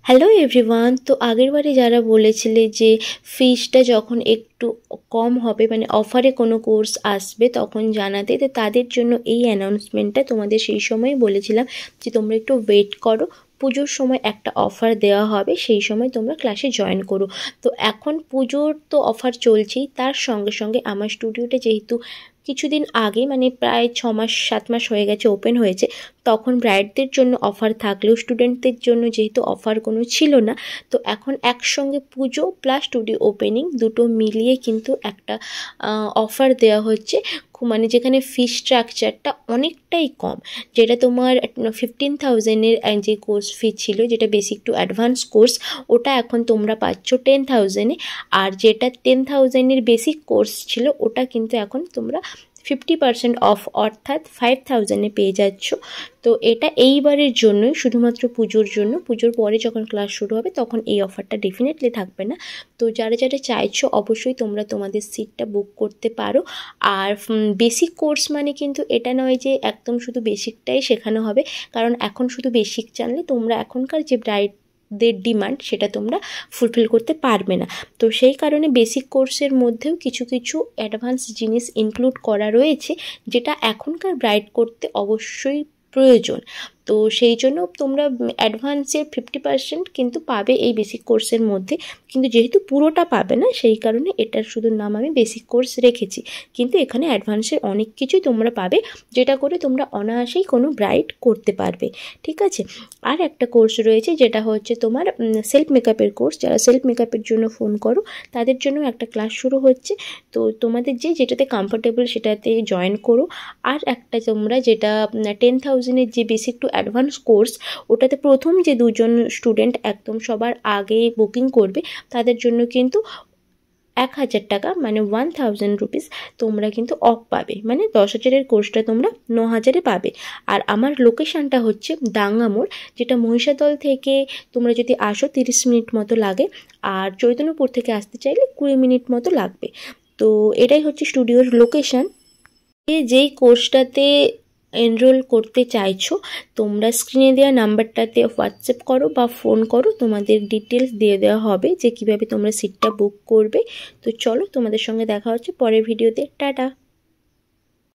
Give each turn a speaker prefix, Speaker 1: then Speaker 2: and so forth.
Speaker 1: Hello everyone. তো আগের বারে যারা বলেছিলে যে ফিসটা যখন একটু কম হবে মানে অফারে কোনো কোর্স আসবে তখন জানাতে, তো তাদের জন্য এই অ্যানাউন্সমেন্টটা। তোমাদের সেই সময় বলেছিলাম যে তোমরা একটু ওয়েট করো, পুজোর সময় একটা অফার দেওয়া হবে, সেই সময় তোমরা ক্লাসে জয়েন করো। তো এখন পুজোর তো অফার চলছেই, তার সঙ্গে সঙ্গে আমার স্টুডিওটা যেহেতু কিছুদিন আগে মানে প্রায় 6-7 মাস হয়ে গেছে ওপেন হয়েছে, তখন ব্রাইডদের জন্য অফার থাকলেও স্টুডেন্টদের জন্য যেহেতু অফার কোনো ছিল না, তো এখন একসঙ্গে পুজো প্লাস স্টুডিও ওপেনিং দুটো মিলিয়ে কিন্তু একটা অফার দেওয়া হচ্ছে। মানে যেখানে ফি স্ট্রাকচারটা অনেকটাই কম, যেটা তোমার 15,000-এর যে কোর্স ফি ছিল, যেটা বেসিক টু অ্যাডভান্স কোর্স, ওটা এখন তোমরা পাচ্ছ 10,000-এ। আর যেটা 10,000-এর বেসিক কোর্স ছিল ওটা কিন্তু এখন তোমরা 50% অফ অর্থাৎ 5,000-এ পেয়ে যাচ্ছ। তো এটা এইবারের জন্যই, শুধুমাত্র পুজোর জন্য। পুজোর পরে যখন ক্লাস শুরু হবে তখন এই অফারটা ডেফিনেটলি থাকবে না। তো যারা যারা চাইছো অবশ্যই তোমরা তোমাদের সিটটা বুক করতে পারো। আর বেসিক কোর্স মানে কিন্তু এটা নয় যে একদম শুধু বেসিকটাই শেখানো হবে, কারণ এখন শুধু বেসিক জানলে তোমরা এখনকার যে ব্রাইডদের ডিমান্ড সেটা তোমরা ফুলফিল করতে পারবে না। তো সেই কারণে বেসিক কোর্সের মধ্যেও কিছু কিছু অ্যাডভান্স জিনিস ইনক্লুড করা রয়েছে, যেটা এখনকার ব্রাইড করতে অবশ্যই প্রয়োজন। তো সেই জন্য তোমরা অ্যাডভান্সের 50% কিন্তু পাবে এই বেসিক কোর্সের মধ্যে, কিন্তু যেহেতু পুরোটা পাবে না সেই কারণে এটার শুধু নাম আমি বেসিক কোর্স রেখেছি। কিন্তু এখানে অ্যাডভান্সের অনেক কিছুই তোমরা পাবে, যেটা করে তোমরা অনায়াসেই কোনো ব্রাইড করতে পারবে। ঠিক আছে। আর একটা কোর্স রয়েছে যেটা হচ্ছে তোমার সেলফ মেকআপের কোর্স। যারা সেলফ মেকআপের জন্য ফোন করো তাদের জন্য একটা ক্লাস শুরু হচ্ছে। তো তোমাদের যেটাতে কমফোর্টেবল সেটাতে জয়েন করো। আর একটা তোমরা যেটা 10,000-এর যে বেসিক টু অ্যাডভান্স কোর্স, ওটাতে প্রথম যে দুজন স্টুডেন্ট একদম সবার আগে বুকিং করবে তাদের জন্য কিন্তু 1,000 টাকা মানে 1,000 রুপিস তোমরা কিন্তু অফ পাবে। মানে 10,000-এর কোর্সটা তোমরা 9,000-এ পাবে। আর আমার লোকেশানটা হচ্ছে দাঙ্গামোড়, যেটা মহিষাদল থেকে তোমরা যদি আসো 30 মিনিট মতো লাগে, আর চৈতন্যপুর থেকে আসতে চাইলে 20 মিনিট মতো লাগবে। তো এটাই হচ্ছে স্টুডিওর লোকেশান। যেই কোর্সটাতে এনরোল করতে চাইছো তোমরা স্ক্রিনে দেওয়া নাম্বারটাতে হোয়াটসঅ্যাপ করো বা ফোন করো, তোমাদের ডিটেলস দিয়ে দেওয়া হবে যে কিভাবে তোমরা সিটটা বুক করবে। তো চলো, তোমাদের সঙ্গে দেখা হচ্ছে পরের ভিডিওতে। টাটা।